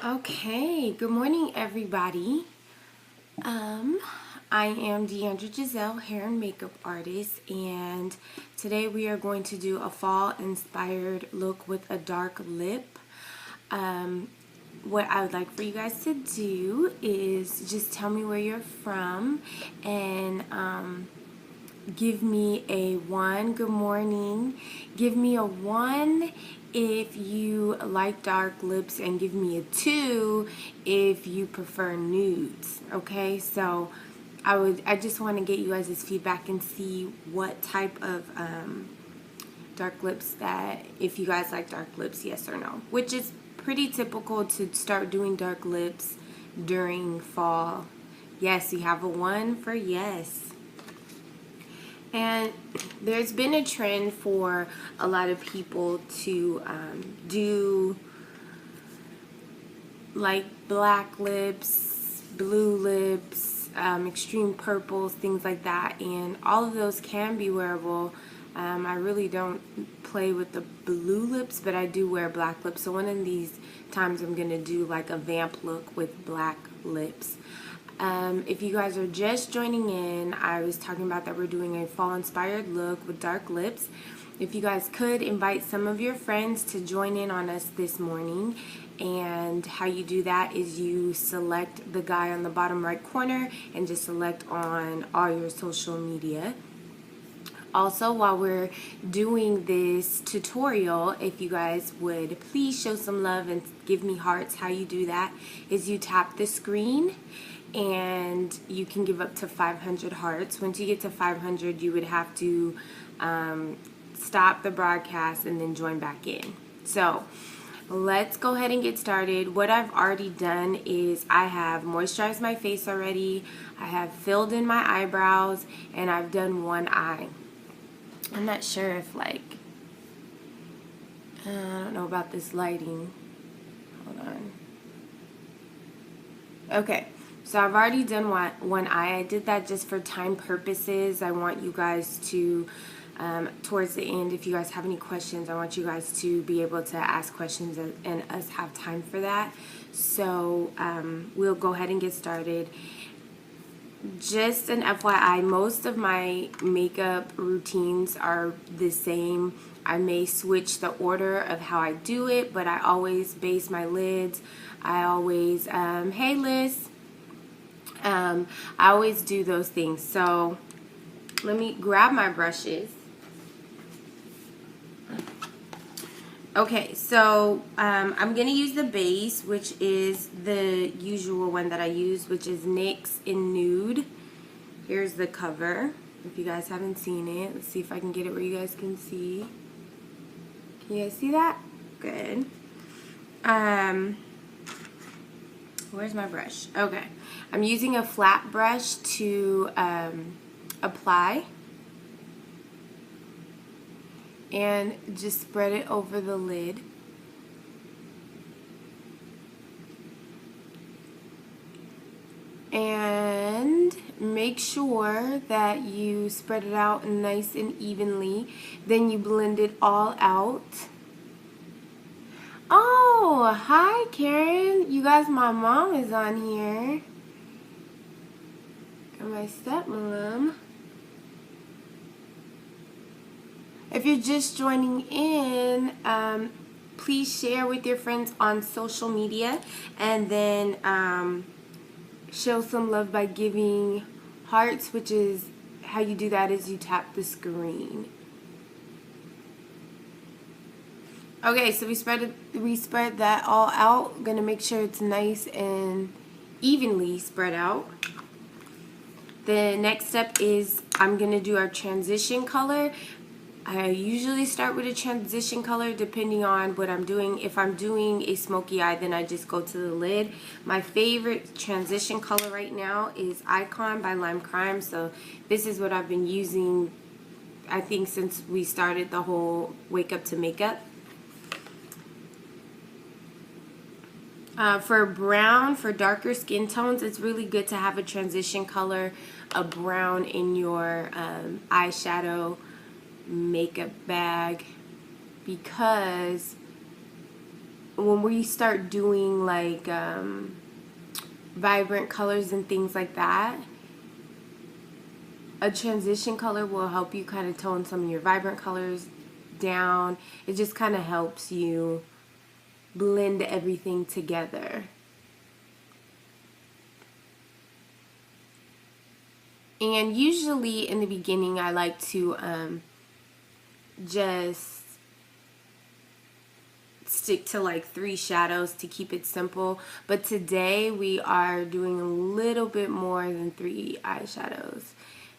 Okay, good morning, everybody. I am Deandra Giselle, hair and makeup artist, and today we are going to do a fall-inspired look with a dark lip. What I would like for you guys to do is just tell me where you're from and give me a 1, good morning. Give me a 1 if you like dark lips, and give me a 2 if you prefer nudes. Okay, so I just want to get you guys' feedback and see what type of dark lips, that if you guys like dark lips, yes or no, which is pretty typical to start doing dark lips during fall. Yes, you have a 1 for yes. And there's been a trend for a lot of people to do like black lips, blue lips, extreme purples, things like that. And all of those can be wearable. I really don't play with the blue lips, but I do wear black lips. So one of these times I'm going to do like a vamp look with black lips. If you guys are just joining in, I was talking about that we're doing a fall-inspired look with dark lips. If you guys could invite some of your friends to join in on us this morning. And how you do that is you select the guy on the bottom right corner and just select on all your social media. Also, while we're doing this tutorial, if you guys would please show some love and give me hearts. How you do that is you tap the screen and you can give up to 500 hearts. Once you get to 500, you would have to stop the broadcast and then join back in. So let's go ahead and get started. What I've already done is I have moisturized my face already. I have filled in my eyebrows, and I've done one eye. I'm not sure if I don't know about this lighting. Hold on. Okay, so I've already done one eye. I did that just for time purposes. I want you guys to, towards the end, if you guys have any questions, I want you guys to be able to ask questions and us have time for that. So we'll go ahead and get started. Just an FYI, most of my makeup routines are the same. I may switch the order of how I do it, but I always base my lids. I always, hey Liz, I always do those things. So let me grab my brushes. Okay, so I'm going to use the base, which is the usual one that I use, which is NYX in Nude. Here's the cover, if you guys haven't seen it. Let's see if I can get it where you guys can see. Can you guys see that? Good. Where's my brush? Okay. I'm using a flat brush to apply. And just spread it over the lid. And make sure that you spread it out nice and evenly. Then you blend it all out. Oh, hi Karen. You guys, my mom is on here. And my stepmom. If you're just joining in, please share with your friends on social media, and then show some love by giving hearts, which is how you do that is you tap the screen. Okay, so we spread that all out. I'm gonna make sure it's nice and evenly spread out. The next step is I'm gonna do our transition color. I usually start with a transition color depending on what I'm doing. If I'm doing a smoky eye, then I just go to the lid. My favorite transition color right now is Icon by Lime Crime. So this is what I've been using, I think, since we started the whole Wake Up to Makeup. For brown, for darker skin tones, it's really good to have a transition color, a brown in your eyeshadow makeup bag, because when we start doing like vibrant colors and things like that, a transition color will help you kind of tone some of your vibrant colors down. It just kind of helps you blend everything together. And usually in the beginning I like to just stick to like 3 shadows to keep it simple. But today we are doing a little bit more than 3 eyeshadows.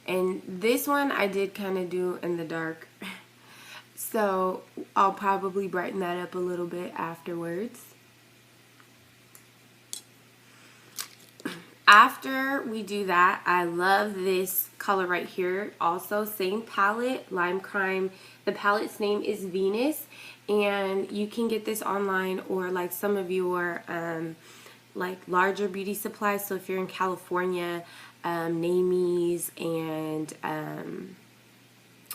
And this one I did kind of do in the dark. So I'll probably brighten that up a little bit afterwards. After we do that, I love this color right here. Also, same palette, Lime Crime. The palette's name is Venus, and you can get this online or like some of your like larger beauty supplies. So if you're in California, Namies and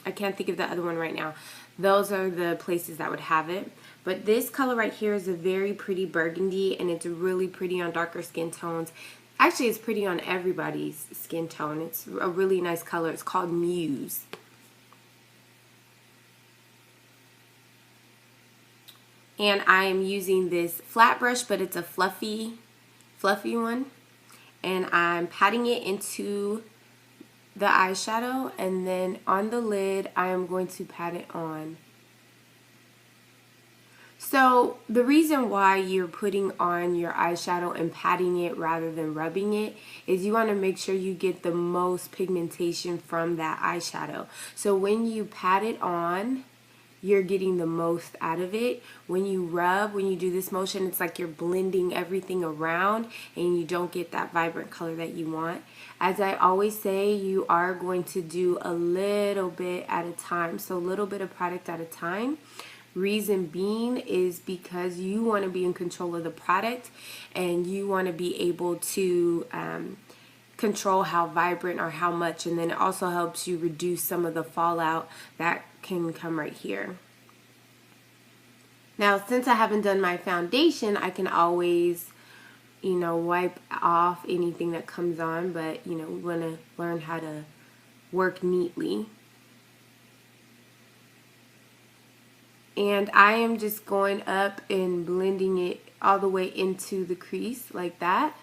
I can't think of the other one right now. Those are the places that would have it. But this color right here is a very pretty burgundy, and it's really pretty on darker skin tones. Actually, it's pretty on everybody's skin tone. It's a really nice color. It's called Muse. And I am using this flat brush, but it's a fluffy one. And I'm patting it into the eyeshadow, and then on the lid I am going to pat it on. So the reason why you're putting on your eyeshadow and patting it rather than rubbing it is you want to make sure you get the most pigmentation from that eyeshadow. So when you pat it on, you're getting the most out of it. When you rub, when you do this motion, it's like you're blending everything around and you don't get that vibrant color that you want. As I always say, you are going to do a little bit at a time. So a little bit of product at a time. Reason being is because you want to be in control of the product and you want to be able to control how vibrant or how much, and then it also helps you reduce some of the fallout that can come right here. Now, since I haven't done my foundation, I can always, wipe off anything that comes on, but, we want to learn how to work neatly. And I am just going up and blending it all the way into the crease like that.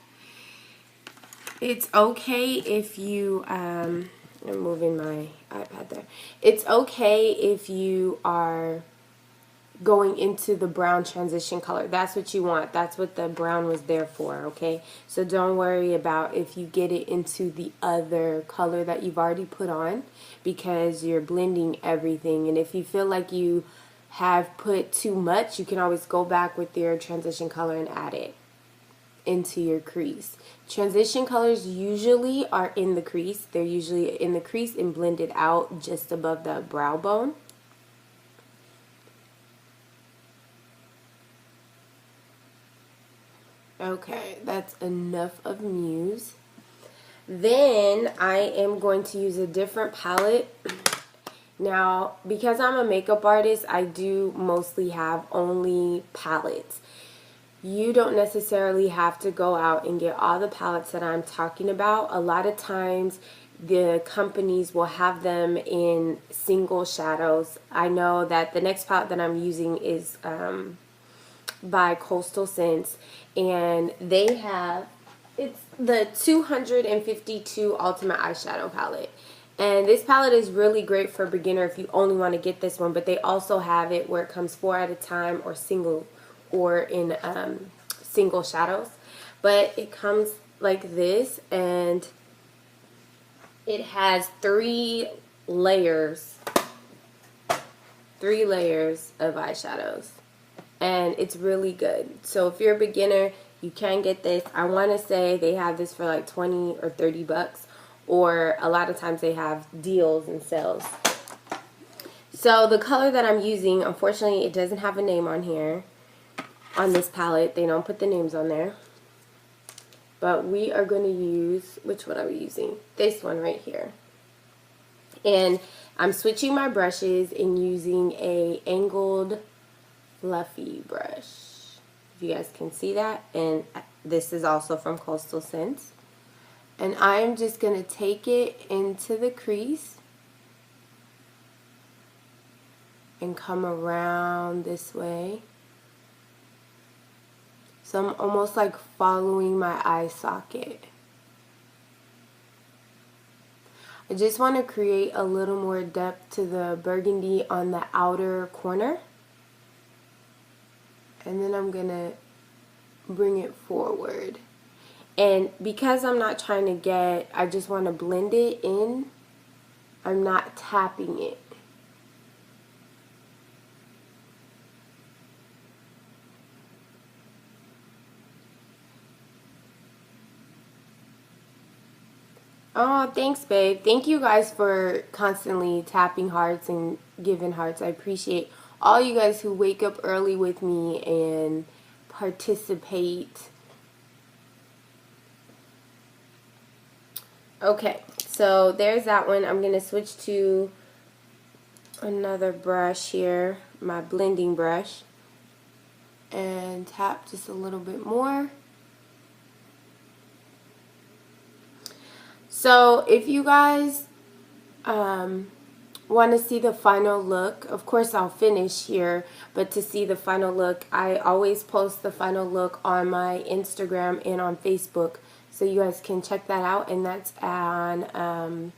It's okay if you, I'm moving my iPad there. It's okay if you are going into the brown transition color. That's what you want. That's what the brown was there for, okay? So don't worry about if you get it into the other color that you've already put on, because you're blending everything. And if you feel like you have put too much, you can always go back with your transition color and add it into your crease. Transition colors usually are in the crease. They're usually in the crease and blended out just above the brow bone. Okay, that's enough of Muse. Then I am going to use a different palette. Now, because I'm a makeup artist, I do mostly have only palettes. You don't necessarily have to go out and get all the palettes that I'm talking about. A lot of times the companies will have them in single shadows. I know that the next palette that I'm using is by Coastal Scents, and they have, it's the 252 Ultimate Eyeshadow Palette. And this palette is really great for a beginner if you only want to get this one, but they also have it where it comes 4 at a time or single, or in single shadows. But it comes like this, and it has 3 layers of eyeshadows, and it's really good. So if you're a beginner, you can get this. I want to say they have this for like 20 or 30 bucks. Or a lot of times they have deals and sales. So the color that I'm using, unfortunately, it doesn't have a name on here. On this palette, they don't put the names on there. But we are going to use, which one are we using? This one right here. And I'm switching my brushes and using a angled fluffy brush. if you guys can see that. And this is also from Coastal Scents. And I am just going to take it into the crease and come around this way. So I'm almost like following my eye socket. I just want to create a little more depth to the burgundy on the outer corner. And then I'm going to bring it forward. And because I'm not trying to get, I just want to blend it in, I'm not tapping it. Oh, thanks, babe. Thank you guys for constantly tapping hearts and giving hearts. I appreciate all you guys who wake up early with me and participate. Okay, so there's that one. I'm going to switch to another brush here, my blending brush, and tap just a little bit more. So if you guys want to see the final look, of course I'll finish here, but to see the final look, I always post the final look on my Instagram and on Facebook, so you guys can check that out. And that's on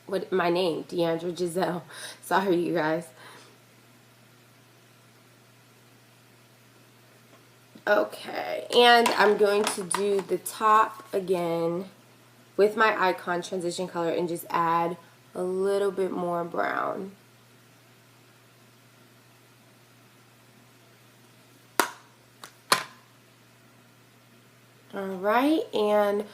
what my name, Deandra Giselle. Sorry, you guys. Okay, and I'm going to do the top again with my Icon transition color and just add a little bit more brown. Alright, and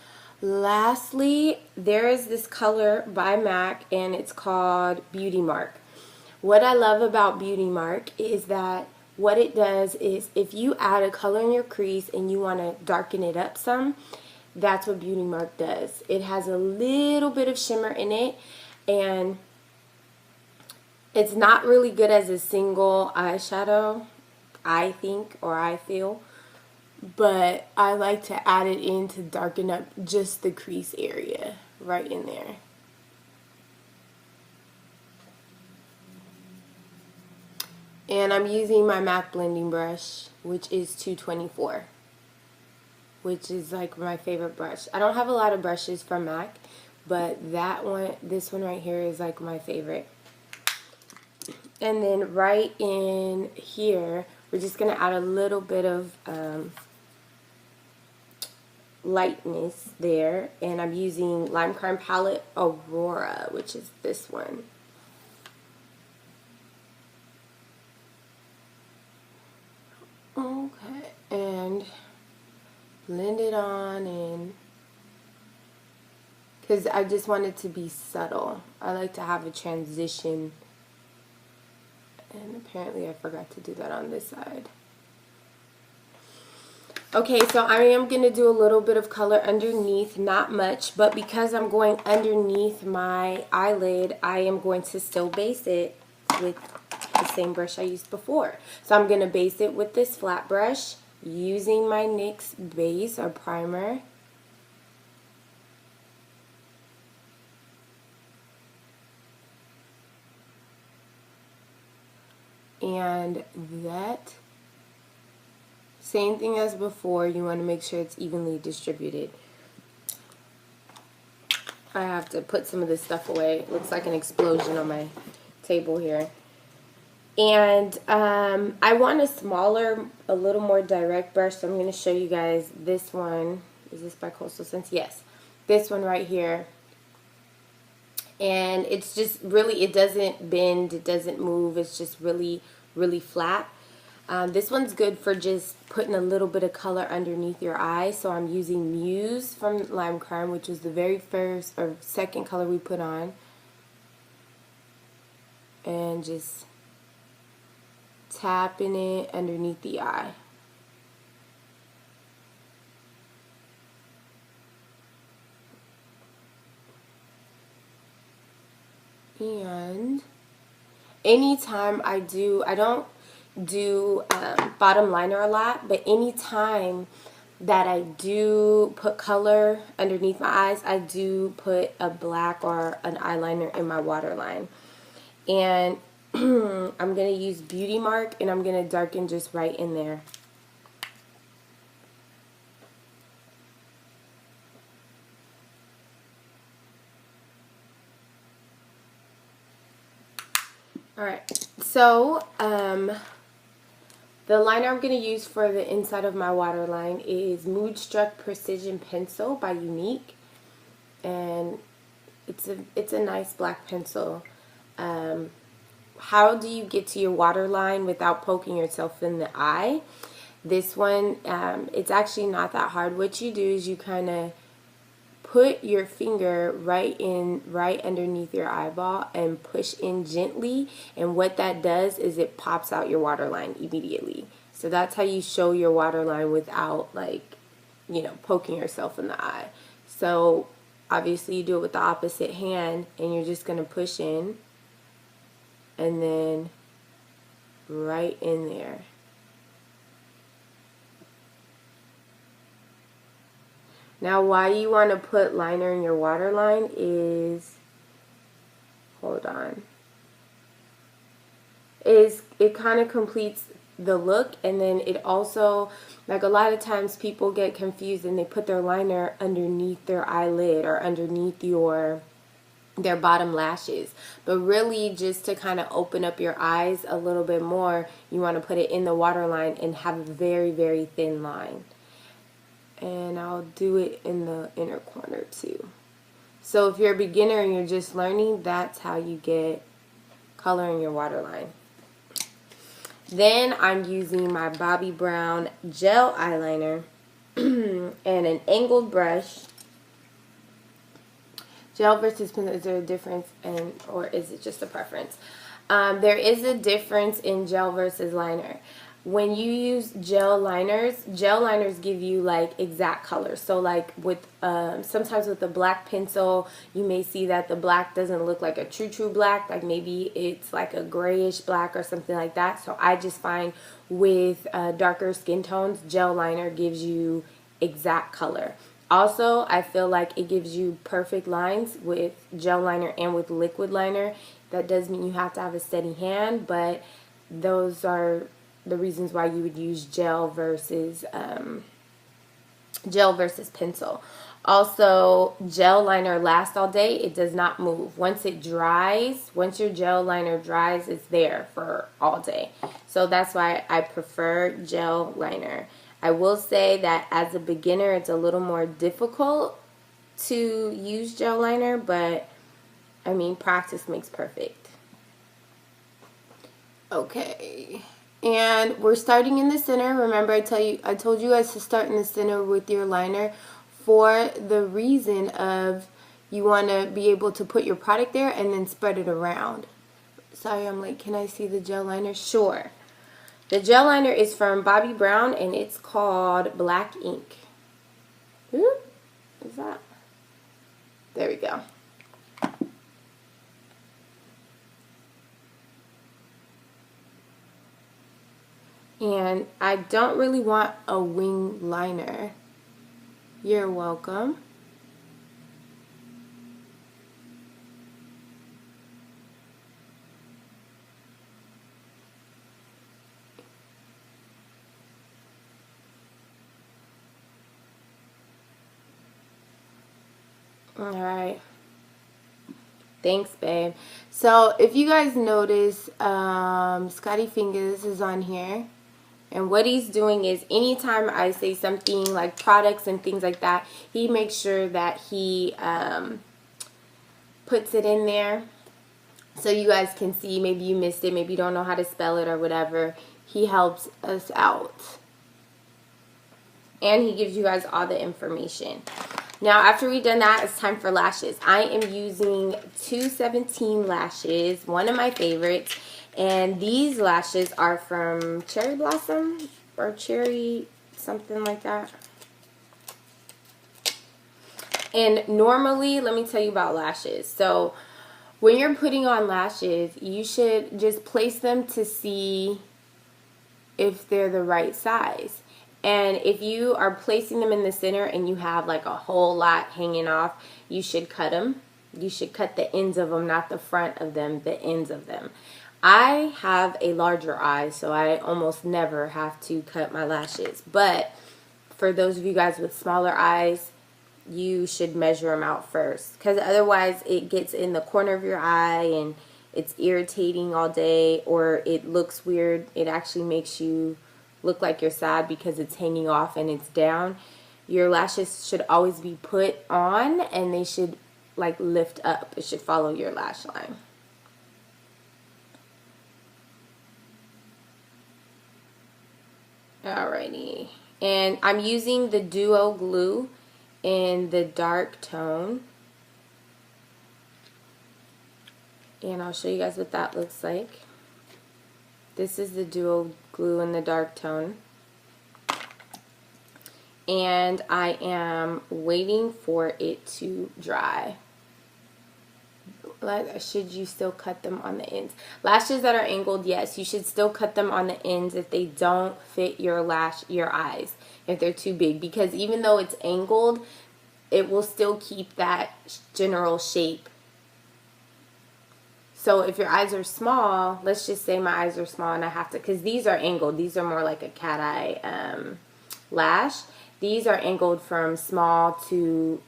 lastly, there is this color by MAC, and it's called Beauty Mark. What I love about Beauty Mark is that what it does is if you add a color in your crease and you want to darken it up some, that's what Beauty Mark does. It has a little bit of shimmer in it, and it's not really good as a single eyeshadow, I think, or I feel. But I like to add it in to darken up just the crease area right in there. And I'm using my MAC blending brush, which is 224, which is like my favorite brush. I don't have a lot of brushes from MAC, but that one, this one right here is like my favorite. And then right in here, we're just going to add a little bit of lightness there. And I'm using Lime Crime Palette Aurora, which is this one. Okay, and blend it on in, because I just want it to be subtle. I like to have a transition, and apparently I forgot to do that on this side. Okay, so I am going to do a little bit of color underneath, not much, but because I'm going underneath my eyelid, I am going to still base it with the same brush I used before. So I'm going to base it with this flat brush using my NYX base or primer. And that, same thing as before, you want to make sure it's evenly distributed. I have to put some of this stuff away. It looks like an explosion on my table here. And I want a smaller, a little more direct brush, so I'm going to show you guys this one. Is this by Coastal Scents? Yes. This one right here. And it's just really, it doesn't bend, it doesn't move, it's just really, really flat. This one's good for just putting a little bit of color underneath your eye. So I'm using Muse from Lime Crime, which was the very first or second color we put on. And just tapping it underneath the eye. And anytime I don't do bottom liner a lot, but anytime that I do put color underneath my eyes, I do put a black or an eyeliner in my waterline. And I'm going to use Beauty Mark, and I'm going to darken just right in there. Alright, so the liner I'm going to use for the inside of my waterline is Moodstruck Precision Pencil by Younique. And it's a nice black pencil. How do you get to your waterline without poking yourself in the eye? This one, it's actually not that hard. What you do is you kind of put your finger right underneath your eyeball and push in gently, and what that does is it pops out your waterline immediately. So that's how you show your waterline without, like, you know, poking yourself in the eye. So obviously you do it with the opposite hand, and you're just going to push in and then right in there. Now, why you want to put liner in your waterline is, hold on, is it kind of completes the look, and then it also, like, a lot of times people get confused and they put their liner underneath their eyelid or underneath their bottom lashes, but really just to kind of open up your eyes a little bit more, you want to put it in the waterline and have a very, very thin line. And I'll do it in the inner corner too. So if you're a beginner and you're just learning, that's how you get color in your waterline. Then I'm using my Bobbi Brown gel eyeliner and an angled brush. Gel versus pencil, is there a difference, or is it just a preference? There is a difference in gel versus liner. When you use gel liners give you like exact colors. So like with sometimes with the black pencil, you may see that the black doesn't look like a true black, like maybe it's like a grayish black or something like that. So I just find with darker skin tones, gel liner gives you exact color. Also, I feel like it gives you perfect lines with gel liner and with liquid liner. That does mean you have to have a steady hand, but those are the reasons why you would use gel versus pencil. Also, gel liner lasts all day. It does not move. Once it dries, once your gel liner dries, it's there for all day. So that's why I prefer gel liner. I will say that as a beginner, it's a little more difficult to use gel liner, but I mean, practice makes perfect. Okay. And we're starting in the center. Remember, I told you guys to start in the center with your liner for the reason of you want to be able to put your product there and then spread it around. Sorry, I'm like, can I see the gel liner? Sure. The gel liner is from Bobbi Brown, and it's called Black Ink. Ooh, is that? There we go. And I don't really want a wing liner. You're welcome. Alright. Thanks, babe. So, if you guys notice, Scotty Fingers is on here. And what he's doing is anytime I say something like products and things like that, he makes sure that he puts it in there so you guys can see. Maybe you missed it. Maybe you don't know how to spell it or whatever. He helps us out. And he gives you guys all the information. Now, after we've done that, it's time for lashes. I am using 217 lashes, one of my favorites. And these lashes are from Cherry Blossom or Cherry something like that. And normally, let me tell you about lashes. So when you're putting on lashes, you should just place them to see if they're the right size. And if you are placing them in the center and you have like a whole lot hanging off, you should cut them. You should cut the ends of them, not the front of them, the ends of them. I have a larger eye, so I almost never have to cut my lashes. But for those of you guys with smaller eyes, you should measure them out first, because otherwise it gets in the corner of your eye and it's irritating all day, or it looks weird. It actually makes you look like you're sad because it's hanging off and it's down. Your lashes should always be put on and they should like lift up. It should follow your lash line. Alrighty, and I'm using the Duo glue in the dark tone, and I'll show you guys what that looks like. This is the Duo glue in the dark tone, and I am waiting for it to dry. Should you still cut them on the ends? Lashes that are angled, yes, you should still cut them on the ends if they don't fit your eyes, if they're too big, because even though it's angled, it will still keep that general shape. So if your eyes are small, let's just say my eyes are small and I have to, because these are angled, these are more like a cat eye lash. These are angled from small to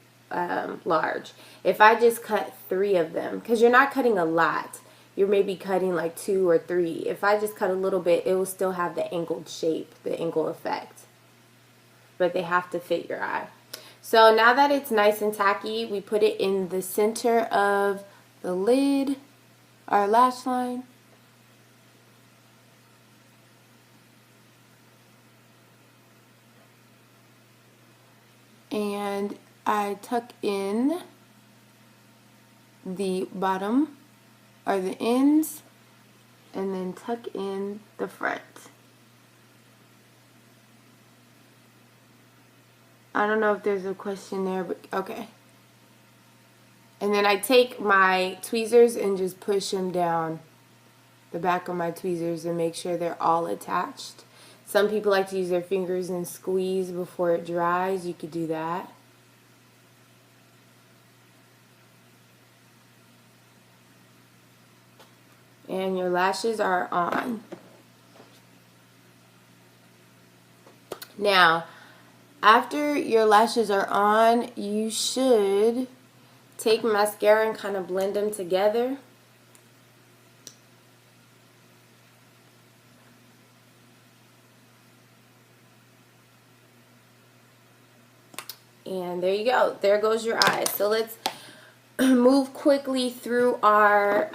large. If I just cut 3 of them, because you're not cutting a lot, you're maybe cutting like 2 or 3. If I just cut a little bit, it will still have the angled shape, the angle effect. But they have to fit your eye. So now that it's nice and tacky, we put it in the center of the lid, our lash line. And I tuck in the bottom or the ends and then tuck in the front. I don't know if there's a question there, but okay. And then I take my tweezers and just push them down the back of my tweezers and make sure they're all attached. Some people like to use their fingers and squeeze before it dries. You could do that. And your lashes are on. Now, after your lashes are on, you should take mascara and kind of blend them together. And there you go. There goes your eyes. So let's move quickly through our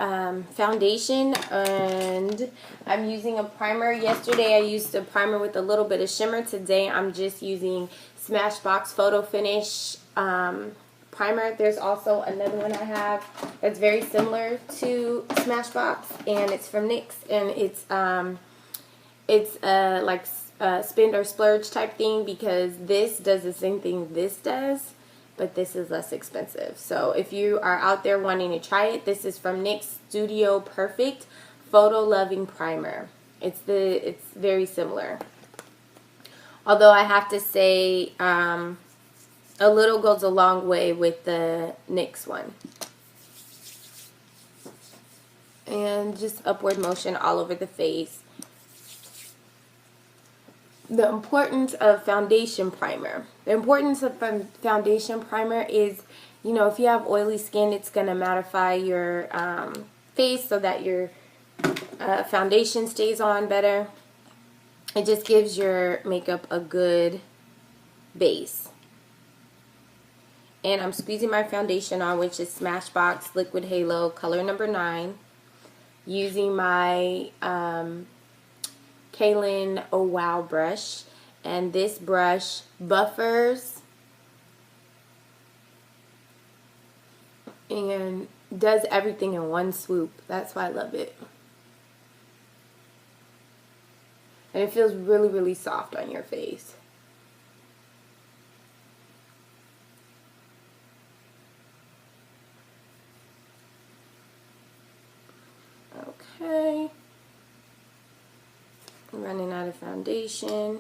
foundation. And I'm using a primer. Yesterday I used a primer with a little bit of shimmer. Today I'm just using Smashbox Photo Finish primer. There's also another one I have that's very similar to Smashbox, and it's from NYX, and it's like spend or splurge type thing, because this does the same thing this does, but this is less expensive. So if you are out there wanting to try it, this is from NYX Studio Perfect Photo Loving Primer. It's very similar. Although I have to say, a little goes a long way with the NYX one. And just upward motion all over the face. The importance of foundation primer. The importance of foundation primer is, you know, if you have oily skin, it's going to mattify your face so that your foundation stays on better. It just gives your makeup a good base. And I'm squeezing my foundation on, which is Smashbox Liquid Halo color number 9, using my Kaylin Oh Wow brush. And this brush buffers and does everything in one swoop. That's why I love it. And it feels really, really soft on your face. Okay. Running out of foundation.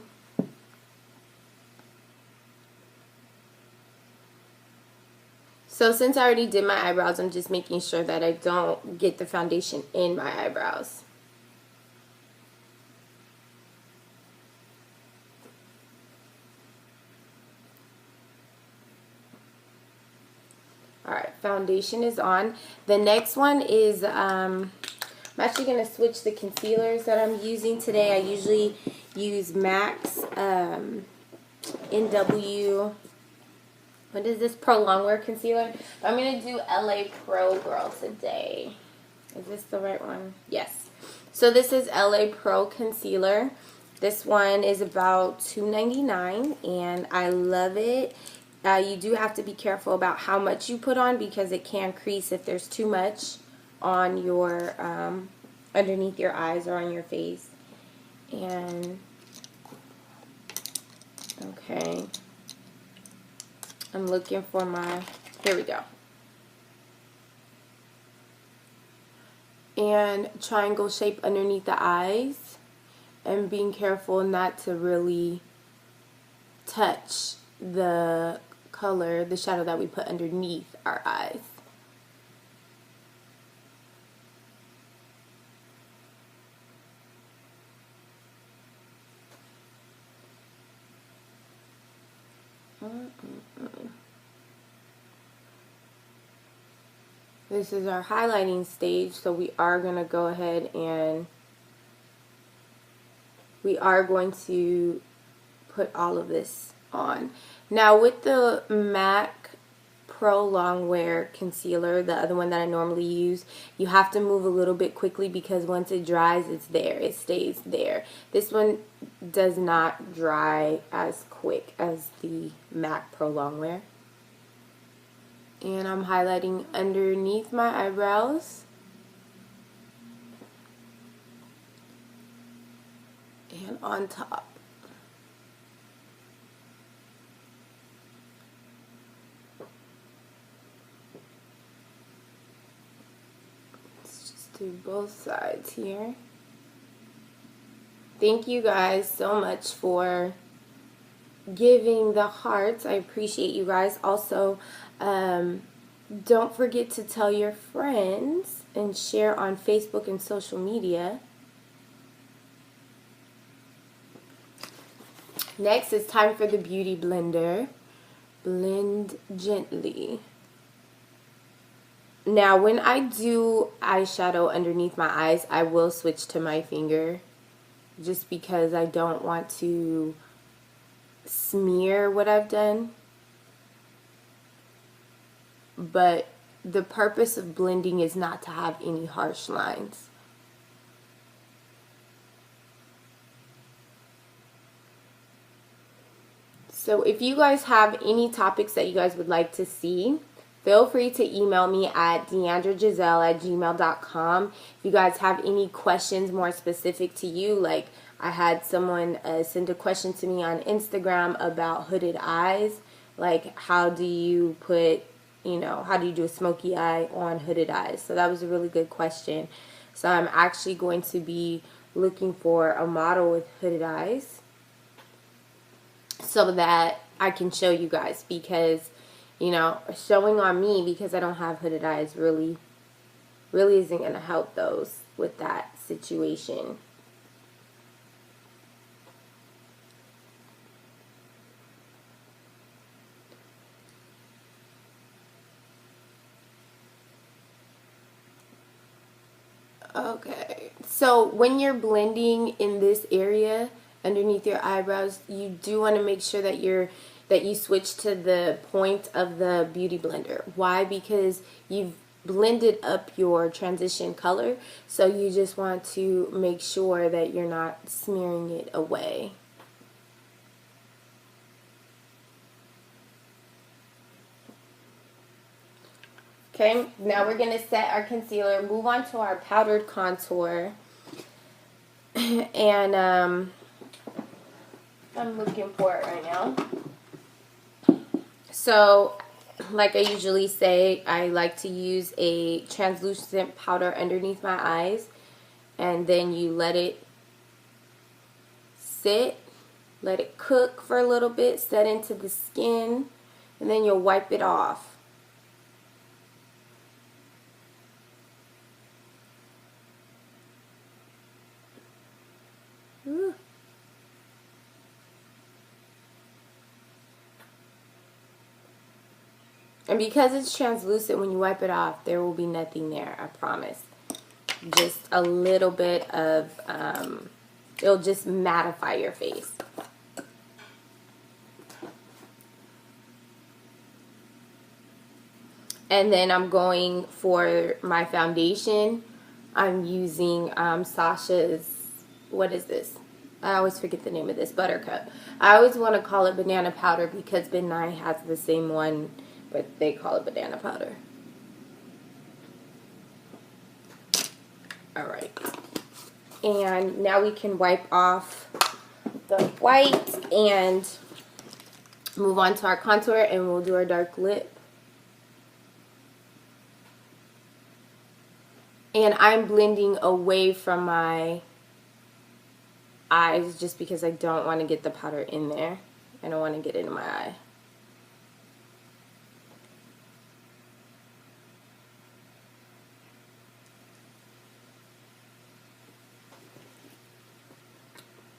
So since I already did my eyebrows, I'm just making sure that I don't get the foundation in my eyebrows. Alright, foundation is on. The next one is, I'm actually going to switch the concealers that I'm using today. I usually use MAC's NW, what is this, Pro Longwear Concealer. I'm going to do LA Pro Girl today. Is this the right one? Yes. So this is LA Pro Concealer. This one is about $2.99 and I love it. You do have to be careful about how much you put on because it can crease if there's too much on your, underneath your eyes or on your face. And, okay. I'm looking for my, here we go. And triangle shape underneath the eyes. And being careful not to really touch the color, the shadow that we put underneath our eyes. This is our highlighting stage, so we are going to go ahead and we are going to put all of this on. Now with the MAC Pro Longwear Concealer, the other one that I normally use, you have to move a little bit quickly because once it dries, it's there. It stays there. This one does not dry as quick as the MAC Pro Longwear. And I'm highlighting underneath my eyebrows. And on top. Let's just do both sides here. Thank you guys so much for giving the hearts. I appreciate you guys. Also, don't forget to tell your friends and share on Facebook and social media. Next, it's time for the Beauty Blender. Blend gently. Now, when I do eyeshadow underneath my eyes, I will switch to my finger just because I don't want to smear what I've done. But the purpose of blending is not to have any harsh lines. So if you guys have any topics that you guys would like to see, feel free to email me at deandragiselle@gmail.com. If you guys have any questions more specific to you, like I had someone send a question to me on Instagram about hooded eyes, like how do you put, how do you do a smoky eye on hooded eyes? So that was a really good question. So I'm actually going to be looking for a model with hooded eyes so that I can show you guys, because showing on me because I don't have hooded eyes really isn't going to help those with that situation. Okay, so when you're blending in this area underneath your eyebrows, you do want to make sure that you switch to the point of the Beauty Blender. Why? Because you've blended up your transition color, so you just want to make sure that you're not smearing it away. Okay, now we're going to set our concealer, move on to our powdered contour, and I'm looking for it right now. So, like I usually say, I like to use a translucent powder underneath my eyes, and then you let it sit, let it cook for a little bit, set into the skin, and then you'll wipe it off. Ooh. And because it's translucent, when you wipe it off, there will be nothing there, I promise. Just a little bit of, it'll just mattify your face. And then I'm going for my foundation. I'm using Sasha's, what is this? I always forget the name of this, Buttercup. I always want to call it banana powder because Ben Nye has the same one, but they call it banana powder. Alright. And now we can wipe off the white and move on to our contour, and we'll do our dark lip. And I'm blending away from my eyes just because I don't want to get the powder in there. I don't want to get it in my eye.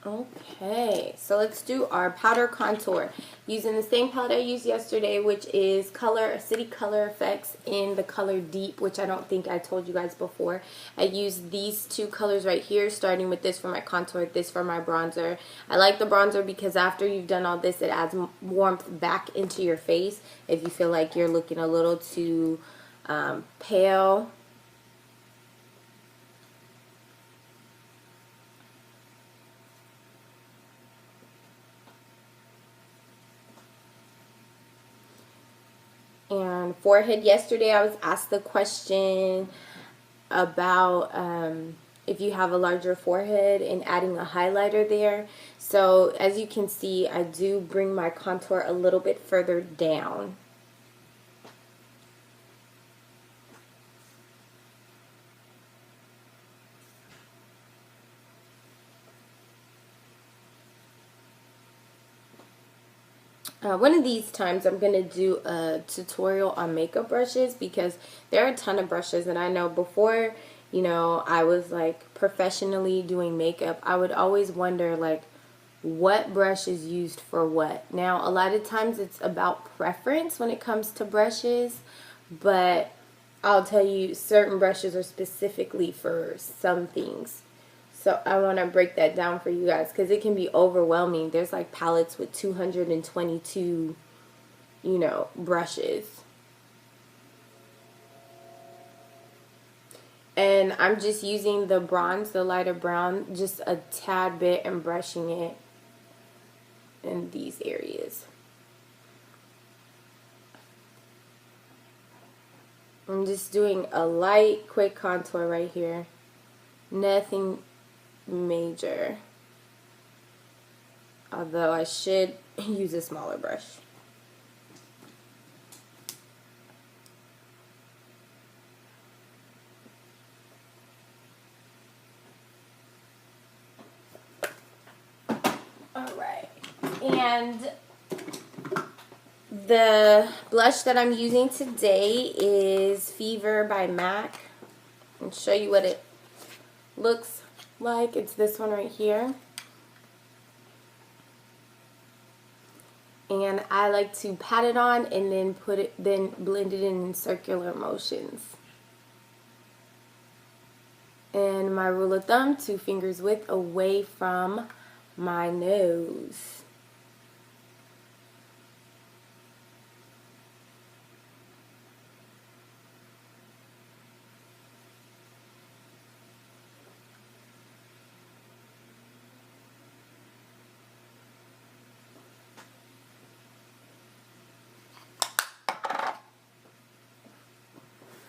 Okay, so let's do our powder contour using the same palette I used yesterday, which is City Color Effects in the color Deep, which I don't think I told you guys before. I used these two colors right here, starting with this for my contour, this for my bronzer. I like the bronzer because after you've done all this, it adds warmth back into your face if you feel like you're looking a little too pale. And forehead, yesterday I was asked the question about if you have a larger forehead and adding a highlighter there. So as you can see, I do bring my contour a little bit further down. One of these times I'm going to do a tutorial on makeup brushes because there are a ton of brushes, and I know before, you know, I was like professionally doing makeup, I would always wonder like what brush is used for what. Now a lot of times it's about preference when it comes to brushes, but I'll tell you certain brushes are specifically for some things. So I want to break that down for you guys because it can be overwhelming. There's like palettes with 222, you know, brushes. And I'm just using the bronze, the lighter brown, just a tad bit and brushing it in these areas. I'm just doing a light, quick contour right here. Nothing major, although I should use a smaller brush. Alright, and the blush that I'm using today is Fever by MAC. I'll show you what it looks like. It's this one right here, and I like to pat it on and then blend it in circular motions. And my rule of thumb, 2 fingers width away from my nose.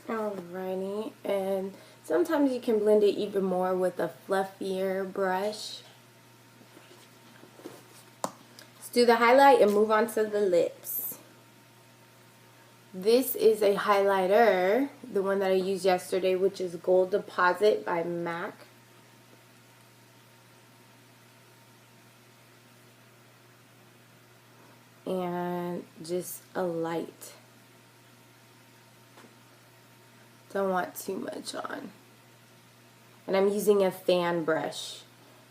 Alrighty, and sometimes you can blend it even more with a fluffier brush. Let's do the highlight and move on to the lips. This is a highlighter, the one that I used yesterday, which is Gold Deposit by MAC. and just a light. Don't want too much on. And I'm using a fan brush.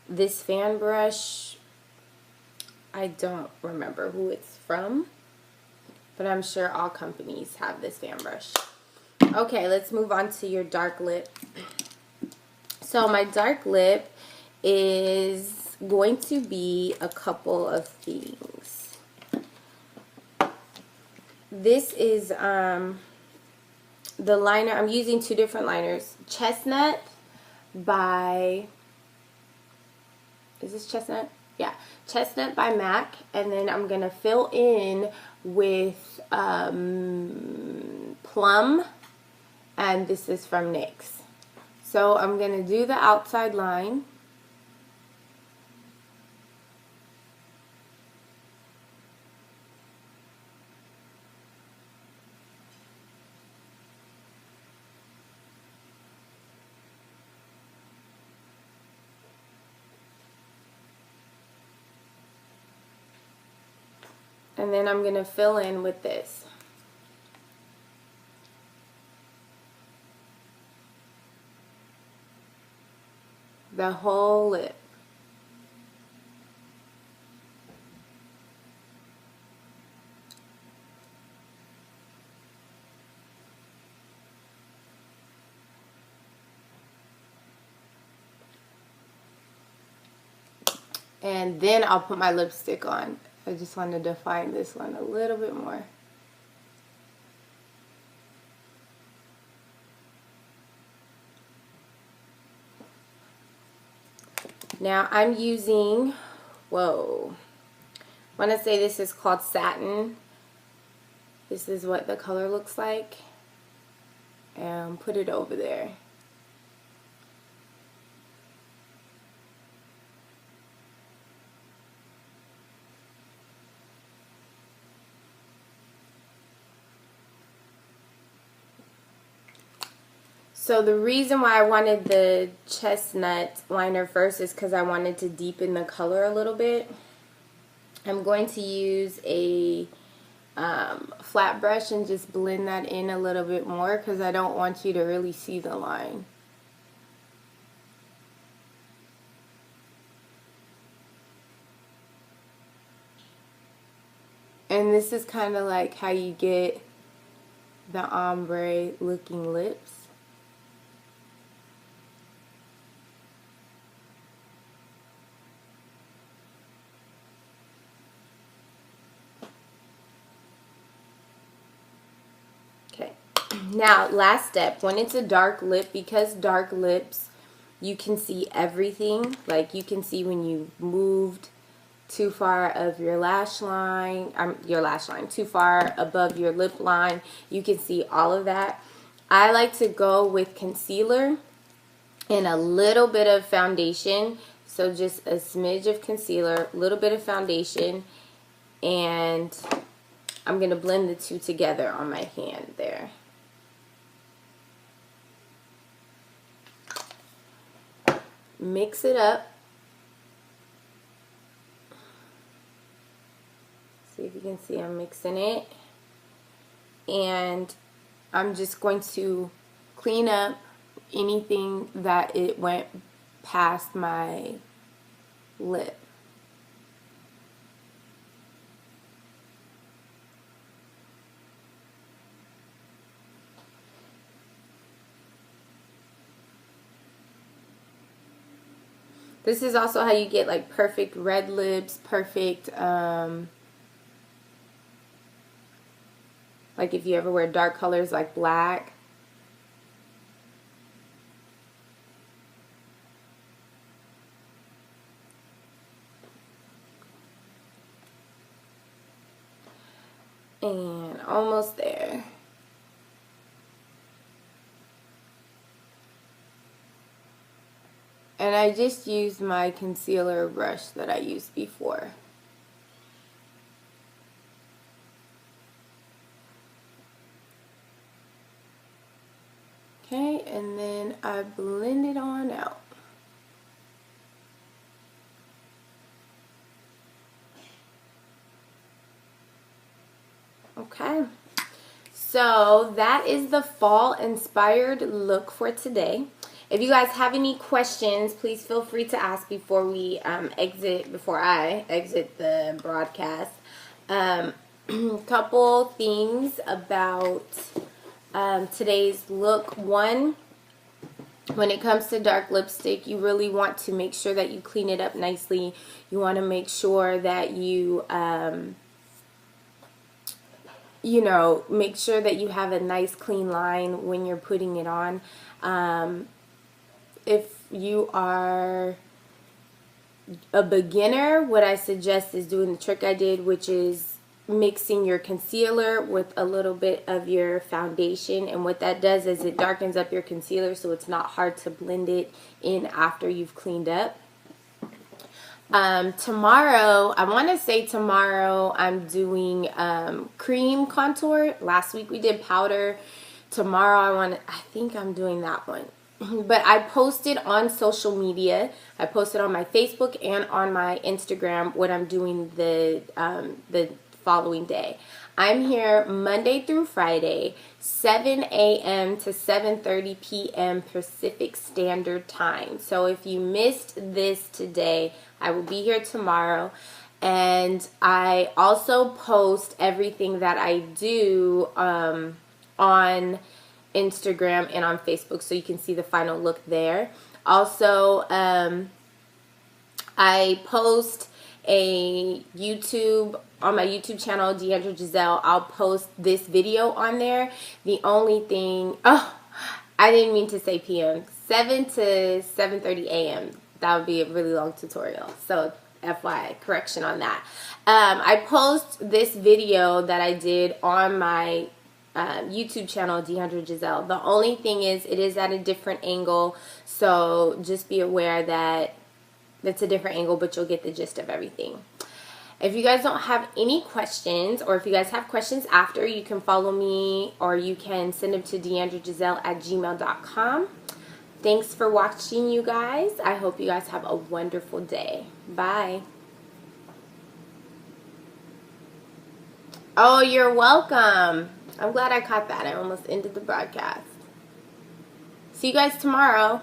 This fan brush, I don't remember who it's from, but I'm sure all companies have this fan brush. Okay, let's move on to your dark lip. So my dark lip is going to be a couple of things. This is the liner. I'm using two different liners. Chestnut by, is this Chestnut? Yeah, Chestnut by MAC. And then I'm going to fill in with Plum, and this is from NYX. So I'm going to do the outside line. And then I'm going to fill in with this. The whole lip. And then I'll put my lipstick on. I just want to define this one a little bit more. Now I'm using, whoa, I want to say this is called Satin. This is what the color looks like. And put it over there. So the reason why I wanted the chestnut liner first is because I wanted to deepen the color a little bit. I'm going to use a flat brush and just blend that in a little bit more because I don't want you to really see the line. And this is kind of like how you get the ombre looking lips. Okay, now last step, when it's a dark lip, because dark lips, you can see everything. Like you can see when you moved too far of your lash line, too far above your lip line. You can see all of that. I like to go with concealer and a little bit of foundation. So just a smidge of concealer, a little bit of foundation, and I'm going to blend the two together on my hand there. Mix it up. See if you can see I'm mixing it. And I'm just going to clean up anything that it went past my lip. This is also how you get like perfect red lips, perfect, like if you ever wear dark colors like black. And almost there. And I just used my concealer brush that I used before. Okay, and then I blend it on out. Okay. So that is the fall inspired look for today. If you guys have any questions, please feel free to ask before I exit the broadcast. Couple things about today's look. One, when it comes to dark lipstick, you really want to make sure that you clean it up nicely. You want to make sure that you make sure that you have a nice clean line when you're putting it on. If you are a beginner, what I suggest is doing the trick I did, which is mixing your concealer with a little bit of your foundation. And what that does is it darkens up your concealer so it's not hard to blend it in after you've cleaned up. Tomorrow, I want to say tomorrow I'm doing cream contour. Last week we did powder. Tomorrow I think I'm doing that one. But I posted on social media. I posted on my Facebook and on my Instagram what I'm doing the following day. I'm here Monday through Friday, 7 a.m. to 7:30 p.m. Pacific Standard Time. So if you missed this today, I will be here tomorrow. And I also post everything that I do on Instagram and on Facebook, so you can see the final look there. Also, I post a YouTube on my YouTube channel, Deandra Giselle. I'll post this video on there. The only thing, I didn't mean to say PM, 7 to 7:30 a.m. That would be a really long tutorial. So FYI, correction on that. I post this video that I did on my YouTube channel, Deandra Giselle. The only thing is it is at a different angle, so just be aware that it's a different angle, but you'll get the gist of everything. If you guys don't have any questions, or if you guys have questions after, you can follow me or you can send them to deandragiselle@gmail.com. Thanks for watching, you guys. I hope you guys have a wonderful day. Bye. Oh, you're welcome. I'm glad I caught that. I almost ended the broadcast. See you guys tomorrow.